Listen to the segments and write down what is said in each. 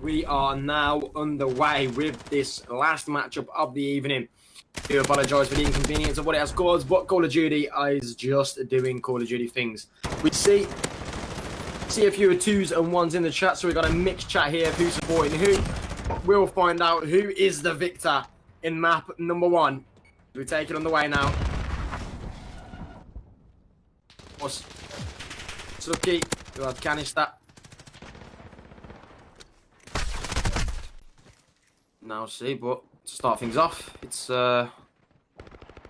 We are now underway with this last matchup of the evening. I do apologise for the inconvenience of what it has caused, but Call of Duty is just doing Call of Duty things. We see a few twos and ones in the chat, so we've got a mixed chat here of who's supporting who. We'll find out who is the victor in map number 1. We take it on the way now. Of course, Tsuki, you have Canista. Now see, but to start things off, it's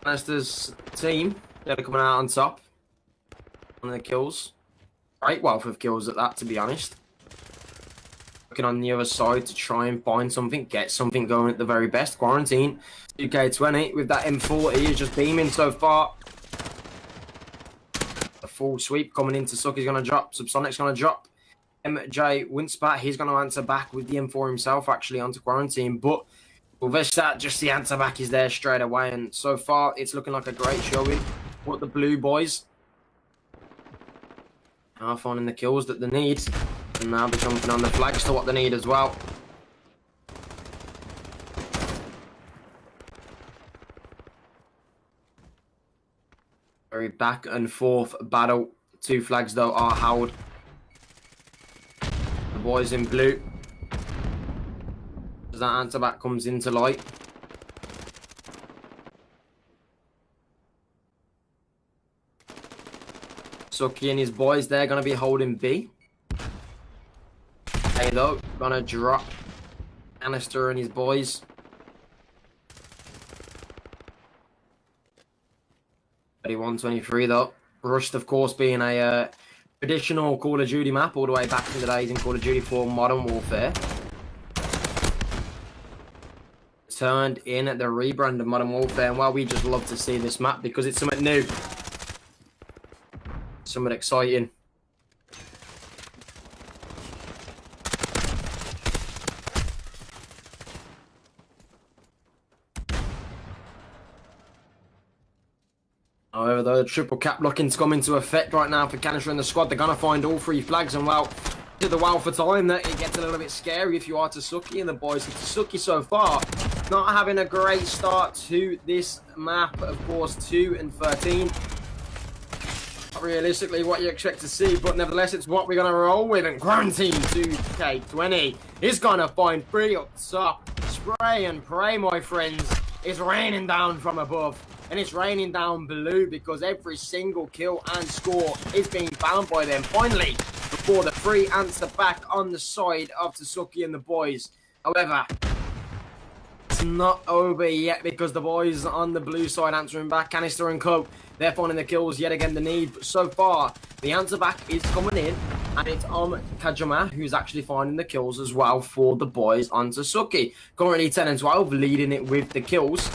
Canista's team. They're coming out on top. One of the kills. Great wealth of kills at that, to be honest. Looking on the other side to try and find something, get something going at the very best. Quarantine, 2K20 with that M40 is just beaming so far. A full sweep coming into Tsuki's going to drop. Subsonic's going to drop. MJ Winspat, he's going to answer back with the M4 himself, actually, onto Quarantine. But with this, just the answer back is there straight away. And so far, it's looking like a great showing. What the blue boys are finding the kills that they need. And now they're jumping on the flags to what they need as well. Very back and forth battle. 2 flags, though, are held. The boys in blue. As that answer back comes into light. Tsuki and his boys, they're going to be holding B. Hey, though, going to drop Canista and his boys. 31-23, though. Rust, of course, being a traditional Call of Duty map all the way back in the days in Call of Duty 4 Modern Warfare. Turned in the rebrand of Modern Warfare, and well, we just love to see this map because it's something new. Something exciting. However, though, the triple cap looking to come into effect right now for Canista and the squad. They're going to find all 3 flags, and well, to the wow for time that it gets a little bit scary if you are Tsuki and the boys. Tsuki so far not having a great start to this map. Of course, 2 and 13. Not realistically what you expect to see, but nevertheless, it's what we're going to roll with. And Quarantine 2K20 is going to find 3 up top. Spray and pray, my friends. It's raining down from above. And it's raining down blue because every single kill and score is being found by them. Finally, before the free answer back on the side of Tsuki and the boys. However, it's not over yet because the boys on the blue side answering back. Canista and Co, they're finding the kills yet again the need. But so far, the answer back is coming in. And it's on Kajima, who's actually finding the kills as well for the boys on Tsuki. Currently 10 and 12, leading it with the kills.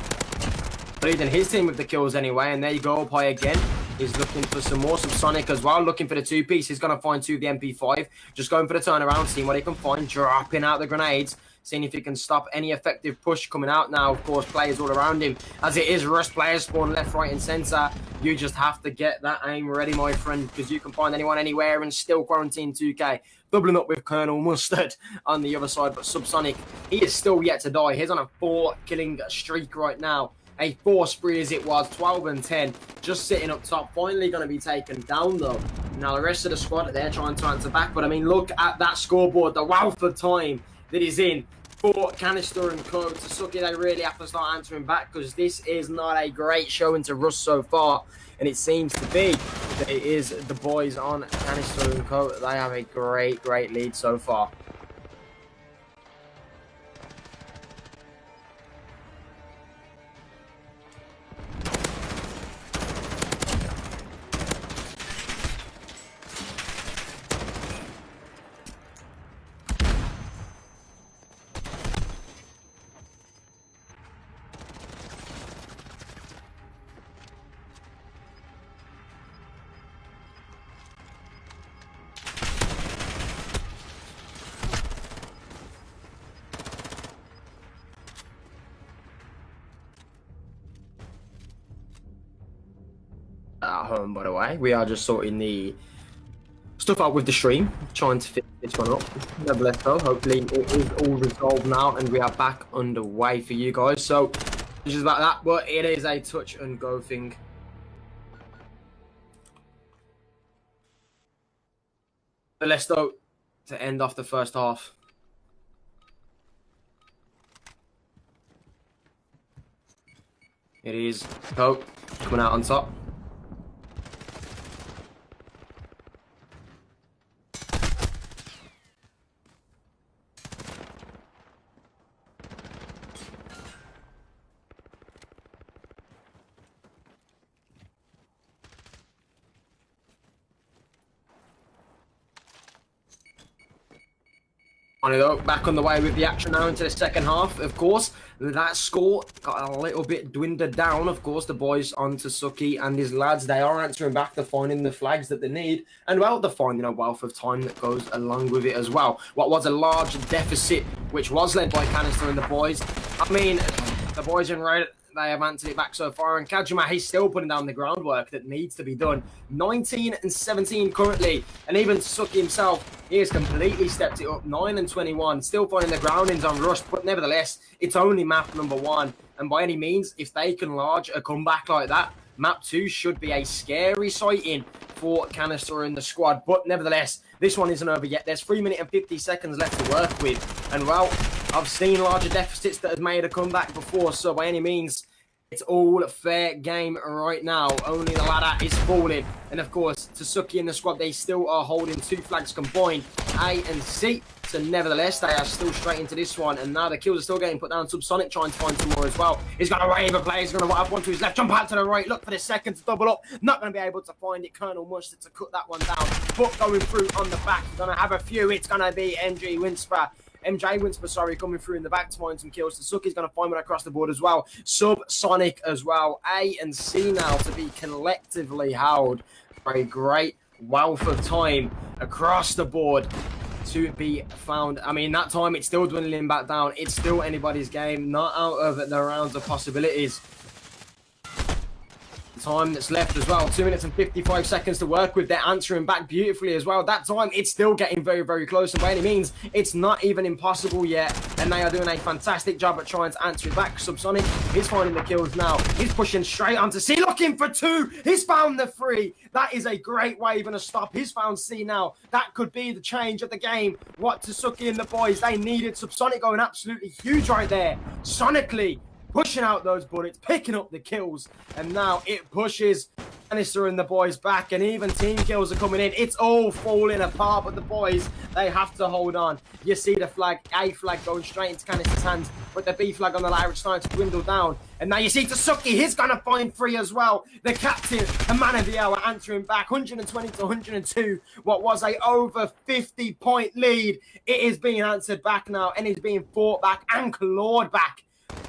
Leading his team with the kills anyway, and there you go, up high again. He's looking for some more Subsonic as well, looking for the 2-piece. He's going to find 2 of the MP5, just going for the turnaround, seeing what he can find, dropping out the grenades, seeing if he can stop any effective push coming out now. Of course, players all around him, as it is Rust players spawn left, right, and centre. You just have to get that aim ready, my friend, because you can find anyone anywhere and still Quarantine 2K. Doubling up with Colonel Mustard on the other side, but Subsonic, he is still yet to die. He's on a 4-killing streak right now. A 4 spree as it was, 12 and 10, just sitting up top, finally going to be taken down though. Now the rest of the squad, they're trying to answer back, but I mean, look at that scoreboard, the wealth of time that is in for Canista and Co. Tsuki, they really have to start answering back because this is not a great showing to Rust so far, and it seems to be that it is the boys on Canista and Co. They have a great lead so far. At home, by the way, we are just sorting the stuff out with the stream, trying to fix this one up. Nevertheless, though, hopefully it is all resolved now and we are back underway for you guys. So, this is about that, but it is a touch and go thing. But let's though to end off the first half. It is Cope coming out on top. Though, back on the way with the action now into the second half. Of course, that score got a little bit dwindled down. Of course, the boys on Tsuki and his lads, they are answering back. They're finding the flags that they need. And, well, they're finding a wealth of time that goes along with it as well. What was a large deficit, which was led by Canista and the boys. I mean, the boys in red, they have answered it back so far, and Kajima, he's still putting down the groundwork that needs to be done. 19 and 17 currently, and even Tsuki himself, he has completely stepped it up. 9 and 21, still finding the groundings on Rust, but nevertheless, it's only map number 1, and by any means, if they can lodge a comeback like that, map 2 should be a scary sighting for Canista and the squad, but nevertheless, this one isn't over yet. There's 3 minutes and 50 seconds left to work with, and well, I've seen larger deficits that have made a comeback before, so by any means, it's all fair game right now. Only the ladder is falling. And of course, Tsuki and the squad, they still are holding 2 flags combined, A and C. So nevertheless, they are still straight into this one. And now the kills are still getting put down. Subsonic trying to find some more as well. He's got a wave of players. He's going to have one to his left. Jump out to the right. Look for the second to double up. Not going to be able to find it. Colonel Mustard to cut that one down. But going through on the back. He's going to have a few. It's going to be MJ Winsper, sorry, coming through in the back to find some kills. Tsuki's going to find one across the board as well. Subsonic as well. A and C now to be collectively held for a great wealth of time across the board to be found. I mean, that time it's still dwindling back down. It's still anybody's game, not out of the rounds of possibilities. Time that's left as well, 2 minutes and 55 seconds to work with. They're answering back beautifully as well. That time it's still getting very, very close, and by any means it's not even impossible yet, and they are doing a fantastic job at trying to answer it back. Subsonic, he's finding the kills now. He's pushing straight onto C, looking for 2. He's found the 3. That is a great wave and a stop. He's found C now. That could be the change of the game. What Tsuki and the boys, they needed. Subsonic going absolutely huge right there. Sonically pushing out those bullets, picking up the kills, and now it pushes Canista and the boys back, and even team kills are coming in. It's all falling apart, but the boys, they have to hold on. You see the flag, A flag going straight into Canista's hands, but the B flag on the ladder is starting to dwindle down. And now you see Tsuki, he's going to find 3 as well. The captain, the man of the hour, answering back, 120 to 102. What was a over 50-point lead, it is being answered back now, and it's being fought back and clawed back.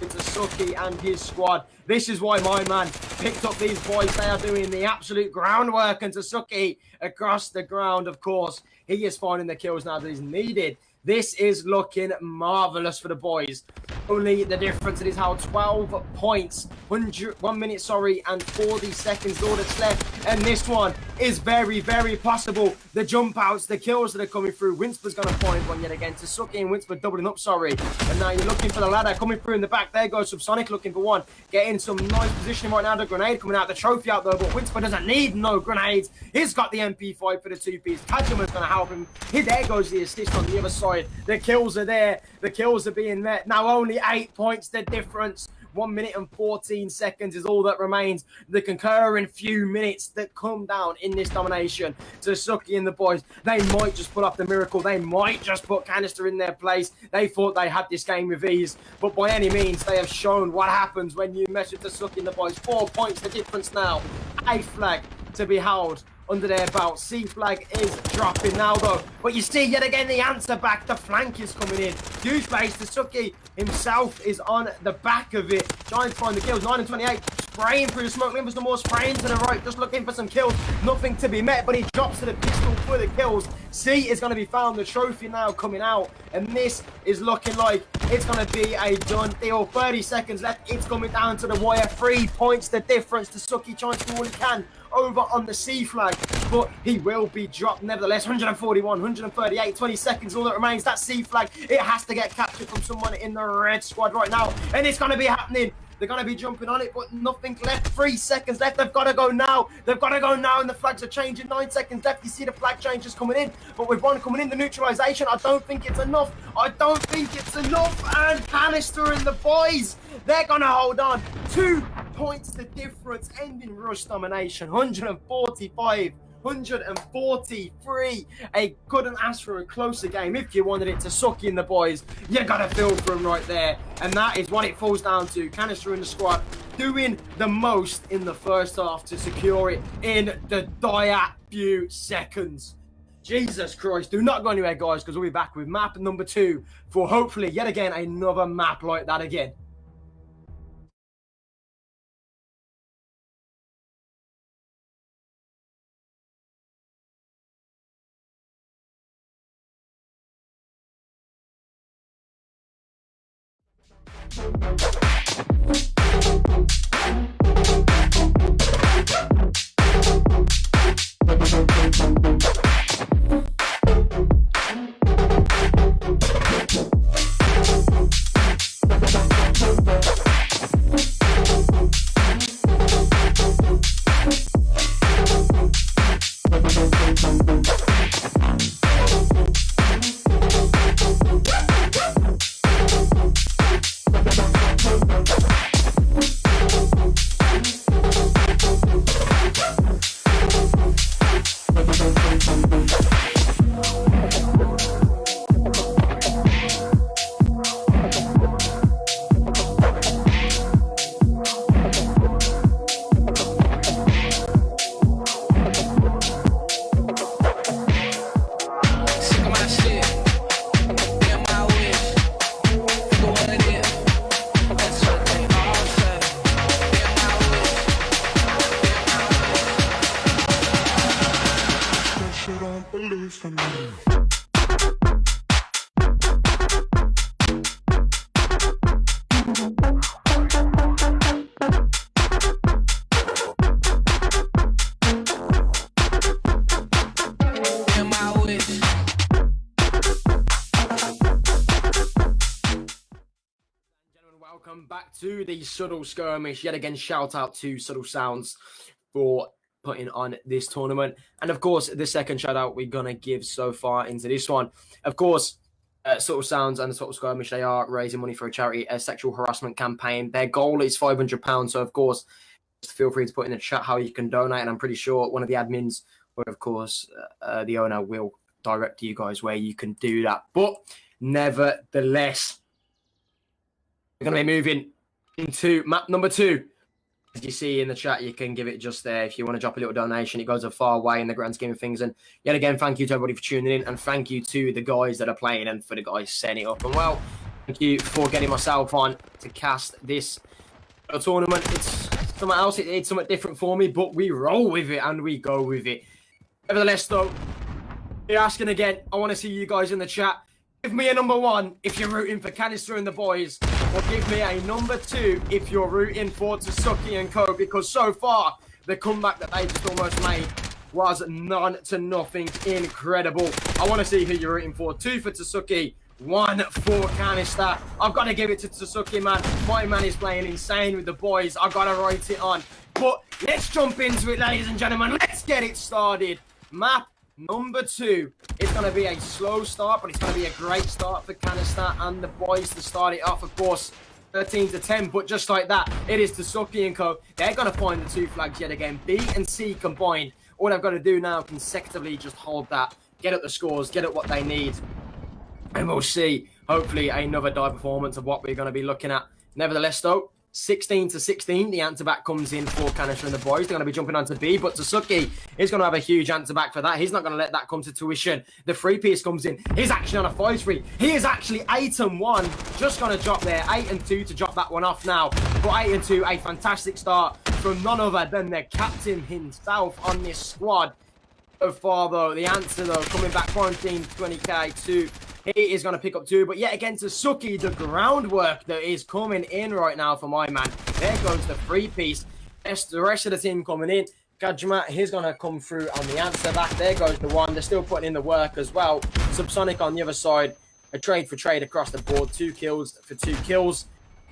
It's Tsuki and his squad. This is why my man picked up these boys. They are doing the absolute groundwork, and Tsuki across the ground, of course. He is finding the kills now that he's needed. This is looking marvellous for the boys. Only the difference is how 12 points, 1 minute, and 40 seconds all that's left. And this one is very, very possible. The jump outs, the kills that are coming through. Winsper's going to find one yet again. Tsuki and Winsper doubling up, And now you're looking for the ladder coming through in the back. There goes Subsonic looking for one. Getting some nice positioning right now. The grenade coming out, the trophy out though. But Winsper doesn't need no grenades. He's got the MP5 for the 2-piece. Kajima's going to help him. There goes the assist on the other side. The kills are there. The kills are being met. Now only 8 points the difference. 1 minute and 14 seconds is all that remains. The concurring few minutes that come down in this domination. Tsuki and the boys, they might just pull off the miracle. They might just put Canista in their place. They thought they had this game with ease, but by any means, they have shown what happens when you mess with Tsuki and the boys. 4 points the difference now. A flag to be held under their belt. C flag is dropping now though, but you see yet again the answer back. The flank is coming in. Huge base. Tsuki himself is on the back of it, trying to find the kills. 9 and 28, spraying through the smoke. Looking for some more, spraying to the right, just looking for some kills. Nothing to be met, but he drops to the pistol for the kills. C is going to be found. The trophy now coming out, and this is looking like it's going to be a done deal. 30 seconds left. It's coming down to the wire. 3 points the difference. Tsuki trying to do all he can over on the C flag, but he will be dropped nevertheless. 141, 138, 20 seconds, all that remains. That C flag, it has to get captured from someone in the red squad right now, and it's going to be happening. They're going to be jumping on it, but nothing left. 3 seconds left. They've got to go now. They've got to go now, and the flags are changing. 9 seconds left. You see the flag changes coming in, but with one coming in, the neutralization, I don't think it's enough. I don't think it's enough, and Canista and the boys, they're going to hold on. 2 points the difference, ending rush domination. 145. 143. I couldn't ask for a closer game. If you wanted it to Tsuki and the boys, you gotta feel for them right there. And that is what it falls down to. Canista in the squad doing the most in the first half to secure it in the dire few seconds. Jesus Christ, do not go anywhere, guys, because we'll be back with map number 2 for hopefully yet again another map like that again. Welcome back to the Subtle Skirmish. Yet again, shout out to Subtle Sounds for putting on this tournament. And of course, the second shout out we're going to give so far into this one. Of course, Subtle Sounds and the Subtle Skirmish, they are raising money for a charity, a sexual harassment campaign. Their goal is £500. So of course, just feel free to put in the chat how you can donate. And I'm pretty sure one of the admins, or of course, the owner will direct you guys where you can do that. But nevertheless, we're going to be moving into map number 2. As you see in the chat, you can give it just there. If you want to drop a little donation, it goes a far way in the grand scheme of things. And yet again, thank you to everybody for tuning in. And thank you to the guys that are playing and for the guys setting it up. And well, thank you for getting myself on to cast this tournament. It's something else. It's something different for me, but we roll with it and we go with it. Nevertheless, though, you're asking again, I want to see you guys in the chat. Give me a number 1 if you're rooting for Canista and the boys, or give me a number 2 if you're rooting for Tsuki and co, because so far, the comeback that they just almost made was none to nothing incredible. I want to see who you're rooting for. 2 for Tsuki, 1 for Canista. I've got to give it to Tsuki, man. My man is playing insane with the boys. I've got to write it on. But let's jump into it, ladies and gentlemen. Let's get it started. Map number 2. It's going to be a slow start, but it's going to be a great start for Canista and the boys to start it off. Of course, 13-10, but just like that, it is Tsuki and co. They're going to find the 2 flags yet again. B and C combined. All I've got to do now consecutively just hold that, get up the scores, get up what they need, and we'll see, hopefully, another die performance of what we're going to be looking at. Nevertheless, though, 16-16, the answer back comes in for Canista and the boys. They're going to be jumping onto B, but Tsuki is going to have a huge answer back for that. He's not going to let that come to tuition. The 3-piece comes in. He's actually on a 5-3. He is actually 8-1. Just going to drop there. 8-2 to drop that one off now. But 8-2, a fantastic start from none other than the captain himself on this squad. So far, though, the answer, though, coming back 20k to... He is going to pick up 2, but yet again to Tsuki, the groundwork that is coming in right now for my man. There goes the 3-piece. The rest of the team coming in. Kajima, he's going to come through on the answer back. There goes the one. They're still putting in the work as well. Subsonic on the other side. A trade for trade across the board. 2 kills for 2 kills.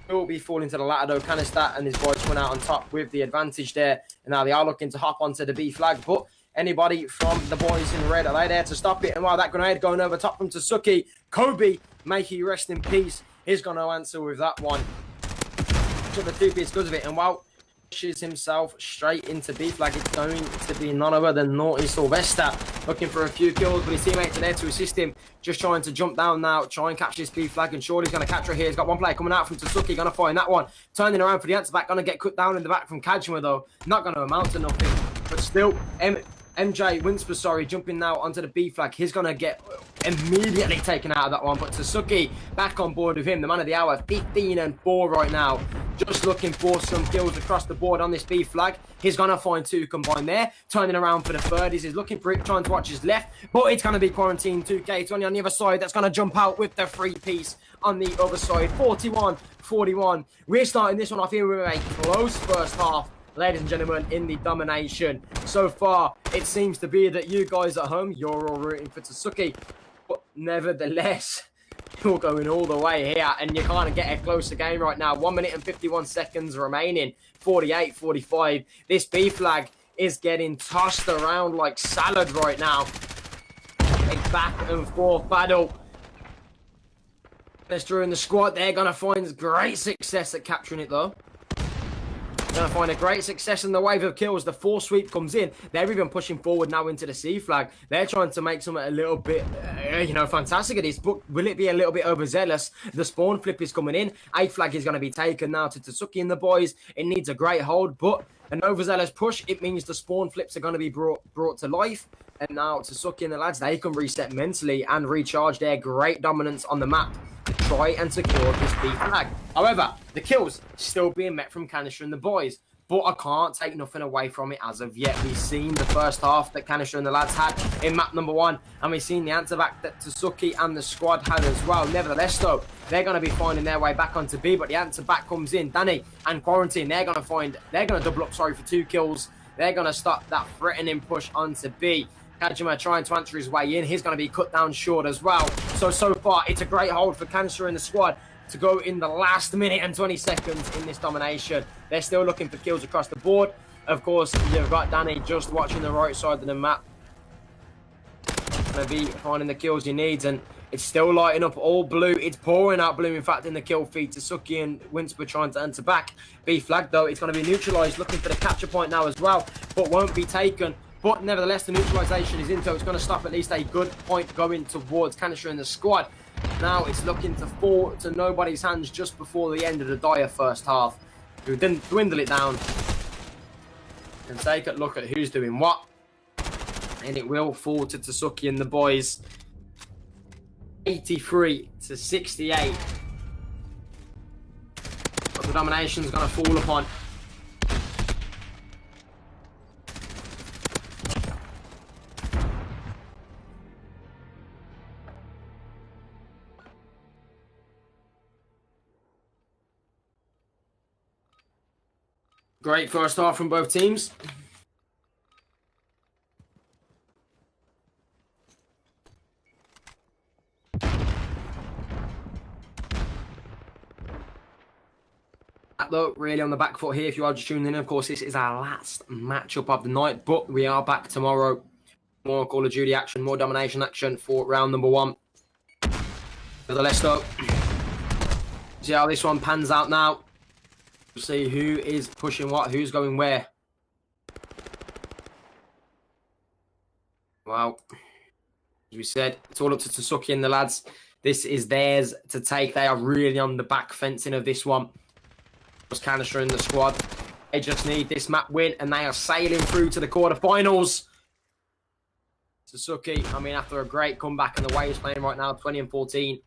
Will be falling to the latter though. Canista and his boys went out on top with the advantage there. And now they are looking to hop onto the B flag. But anybody from the boys in red, are they there to stop it? And while that grenade going over top from Tsuki, Kobe, may he rest in peace, he's going to answer with that one. So the 2-piece goes of it. And while pushes himself straight into B flag, it's going to be none other than Naughty Sylvester looking for a few kills, but his teammates are there to assist him, just trying to jump down now, try and catch this B flag, and surely he's going to catch her here. He's got one player coming out from Tsuki, going to find that one, turning around for the answer back, going to get cut down in the back from Kajima though, not going to amount to nothing, but still, MJ Winsper, sorry, jumping now onto the B flag. He's going to get immediately taken out of that one. But Tsuki back on board with him. The man of the hour, 15-4 right now. Just looking for some kills across the board on this B flag. He's going to find 2 combined there. Turning around for the third. He's looking for it, trying to watch his left. But it's going to be Quarantine 2K20 on the other side. That's going to jump out with the 3-piece on the other side. 41-41. We're starting this one off here with a close first half. Ladies and gentlemen, in the domination. So far, it seems to be that you guys at home, you're all rooting for Tsuki. But nevertheless, you're going all the way here, and you can't get a closer game right now. 1 minute and 51 seconds remaining. 48-45. This B flag is getting tossed around like salad right now. A back and forth battle. Leicester in the squad, they're going to find great success at capturing it though. Going to find a great success in the wave of kills. The 4 sweep comes in. They're even pushing forward now into the C flag. They're trying to make something a little bit, fantastic at this. But will it be a little bit overzealous? The spawn flip is coming in. A flag is going to be taken now to Tsuki and the boys. It needs a great hold, but an overzealous push, it means the spawn flips are going to be brought to life. And now Tsuki and the lads, they can reset mentally and recharge their great dominance on the map to try and secure this B flag. However, the kills still being met from Canista and the boys, but I can't take nothing away from it as of yet. We've seen the first half that Canista and the lads had in map number 1, and we've seen the answer back that Tsuki and the squad had as well. Nevertheless, though, they're going to be finding their way back onto B, but the answer back comes in. Danny and Quarantine, they're going to double up, for 2 kills. They're going to stop that threatening push onto B. Kajima trying to answer his way in. He's going to be cut down short as well. So far, it's a great hold for Canista and the squad to go in the last minute and 20 seconds in this domination. They're still looking for kills across the board. Of course, you've got Danny just watching the right side of the map. Going to be finding the kills he needs, and it's still lighting up all blue. It's pouring out blue, in fact, in the kill feed. Tsuki and Winsper trying to enter back. B flag, though, it's going to be neutralized, looking for the capture point now as well, but won't be taken. But nevertheless, the neutralization is in, so it's going to stop at least a good point going towards Canista and the squad. Now it's looking to fall to nobody's hands just before the end of the dire first half. We didn't dwindle it down and take a look at who's doing what. And it will fall to Tsuki and the boys. 83-68. But the domination's going to fall upon. Great first half from both teams. Though, really on the back foot here if you are just tuning in. Of course, this is our last matchup of the night, but we are back tomorrow. More Call of Duty action, more domination action for round number 1. Nevertheless, though, see how this one pans out now. We'll see who is pushing what, who's going where. Well, as we said, it's all up to Tsuki and the lads. This is theirs to take. They are really on the back fencing of this one. Canista in the squad. They just need this map win, and they are sailing through to the quarterfinals. Tsuki, I mean, after a great comeback and the way he's playing right now, 20-14,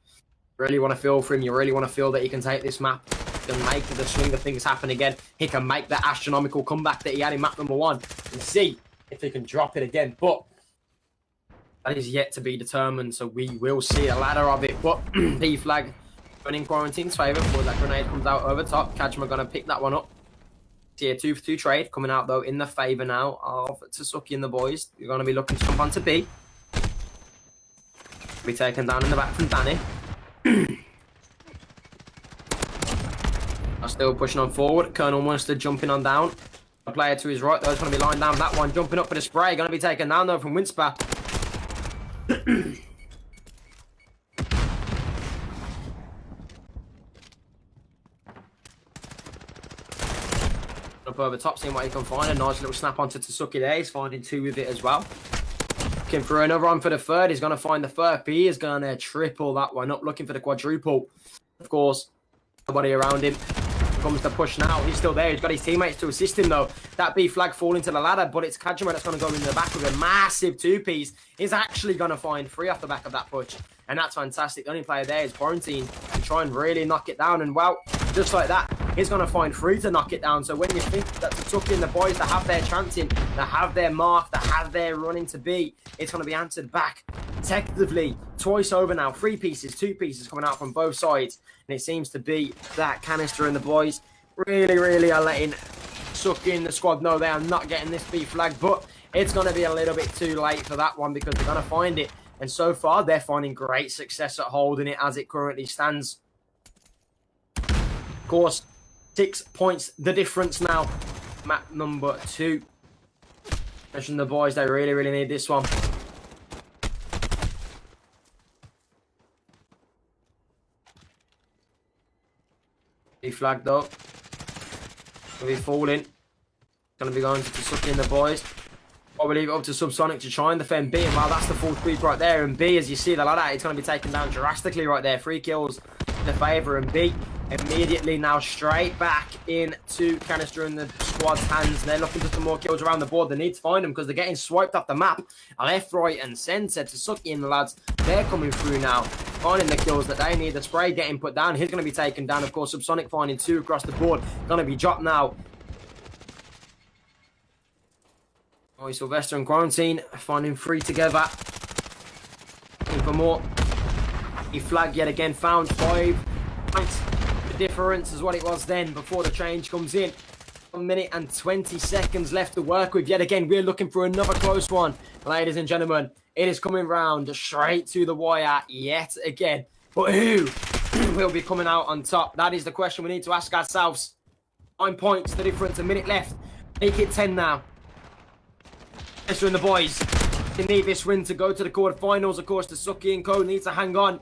really want to feel for him. You really want to feel that he can take this map, he can make the swing of things happen again. He can make that astronomical comeback that he had in map number 1 and see if he can drop it again. But that is yet to be determined, so we will see a ladder of it. But B flag in Quarantine's favour before that grenade comes out over top. Kajima going to pick that one up. See a 2-for-2 trade coming out, though, in the favour now of Tsuki and the boys. You're going to be looking to jump onto B. Be taken down in the back from Danny. Are still pushing on forward. Colonel Munster jumping on down. A player to his right, though, is going to be lying down. That one jumping up for the spray. Going to be taken down, though, from Winsper. Up over top, seeing what he can find. A nice little snap onto Tsuki there. He's finding 2 with it as well. Looking for another one for the third. He's going to find the third. He is going to triple that one up. Looking for the quadruple. Of course, nobody around him. Comes to push now. He's still there. He's got his teammates to assist him, though. That B flag falling to the ladder, but it's Kajima that's going to go in the back with a massive 2-piece. He's actually going to find 3 off the back of that push, and that's fantastic. The only player there is Quarantine to try and really knock it down, and well, just like that, he's going to find 3 to knock it down. So when you think that Tsuki and the boys that have their chancing, that have their mark, that have their running to be, it's going to be answered back effectively twice over now. 3 pieces, 2 pieces coming out from both sides, and it seems to be that Canista and the boys really are letting Tsuki in the squad know they are not getting this B flag, but it's going to be a little bit too late for that one because they're going to find it. And so far, they're finding great success at holding it as it currently stands. Of course, 6 points the difference now. Map number 2. Mention the boys, they really need this one. He flagged up. Going to be falling. Going to be going to Tsuki and the boys. I'll leave it up to Subsonic to try and defend B. And well, that's the full sweep right there. And B, as you see the ladder, it's going to be taken down drastically right there. 3 kills in the favour. And B immediately now straight back into Canista and the squad's hands. They're looking for some more kills around the board. They need to find them because they're getting swiped off the map. Left, right, and centre. Tsuki and the lads, they're coming through now, finding the kills that they need. The spray getting put down. He's going to be taken down. Of course, Subsonic finding 2 across the board. Going to be dropped now. Oh, Sylvester and Quarantine finding 3 together. Looking for more. He flagged yet again. Found 5 points. The difference is what it was then before the change comes in. 1 minute and 20 seconds left to work with. Yet again, we're looking for another close one. Ladies and gentlemen, it is coming round straight to the wire yet again. But who will be coming out on top? That is the question we need to ask ourselves. 9 points, the difference, a minute left. Make it 10 now. And the boys, they need this win to go to the quarterfinals. Of course, the Tsuki and co need to hang on.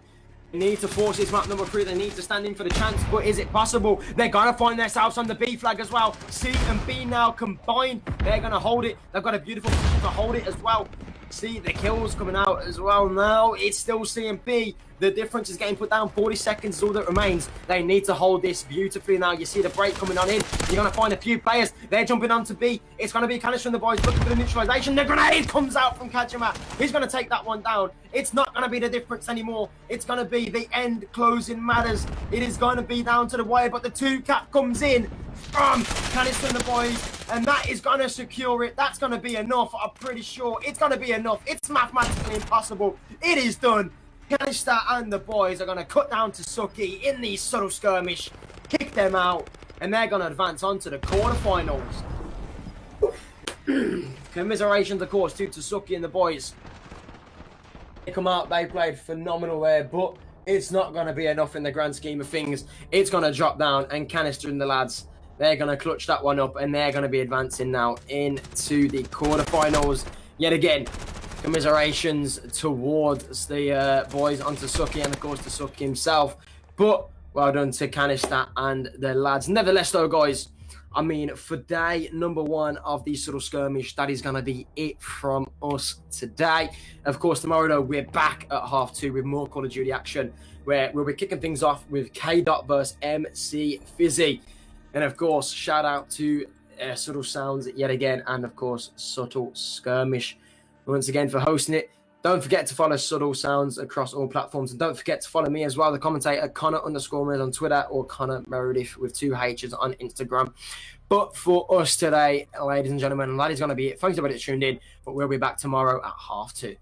They need to force this map number 3. They need to stand in for the chance. But is it possible? They're going to find themselves on the B flag as well. C and B now combined. They're going to hold it. They've got a beautiful position to hold it as well. See the kills coming out as well now. It's still C and B. The difference is getting put down. 40 seconds is all that remains. They need to hold this beautifully now. You see the break coming on in. You're going to find a few players. They're jumping on to B. It's going to be Canista and the boys looking for the neutralization. The grenade comes out from Kajima. He's going to take that one down. It's not going to be the difference anymore. It's going to be the end closing matters. It is going to be down to the wire, but the 2-cap comes in from Canista and the boys, and that is going to secure it. That's going to be enough. I'm pretty sure it's going to be enough. It's mathematically impossible. It is done. Canista and the boys are going to cut down to Tsuki in the subtle skirmish, kick them out, and they're going to advance on to the quarterfinals. Commiserations, of course, to Tsuki and the boys. They come out, they played phenomenal there, but it's not going to be enough in the grand scheme of things. It's going to drop down, and Canista and the lads, they're going to clutch that one up, and they're going to be advancing now into the quarterfinals yet again. Commiserations towards the boys onto Tsuki and of course to Tsuki himself. But well done to Canista and the lads. Nevertheless though, guys, I mean, for day number 1 of the subtle skirmish, that is going to be it from us today. Of course, tomorrow though, we're back at 2:30 with more Call of Duty action, where we'll be kicking things off with K-Dot versus MC Fizzy. And of course, shout out to Subtle Sounds yet again, and of course, Subtle Skirmish once again for hosting it. Don't forget to follow Subtle Sounds across all platforms, and don't forget to follow me as well, the commentator Connor_Meredith on Twitter, or Connor Meredith with 2 H's on Instagram. But for us today, ladies and gentlemen, that is going to be it. Thanks everybody that tuned in, but we'll be back tomorrow at 2:30.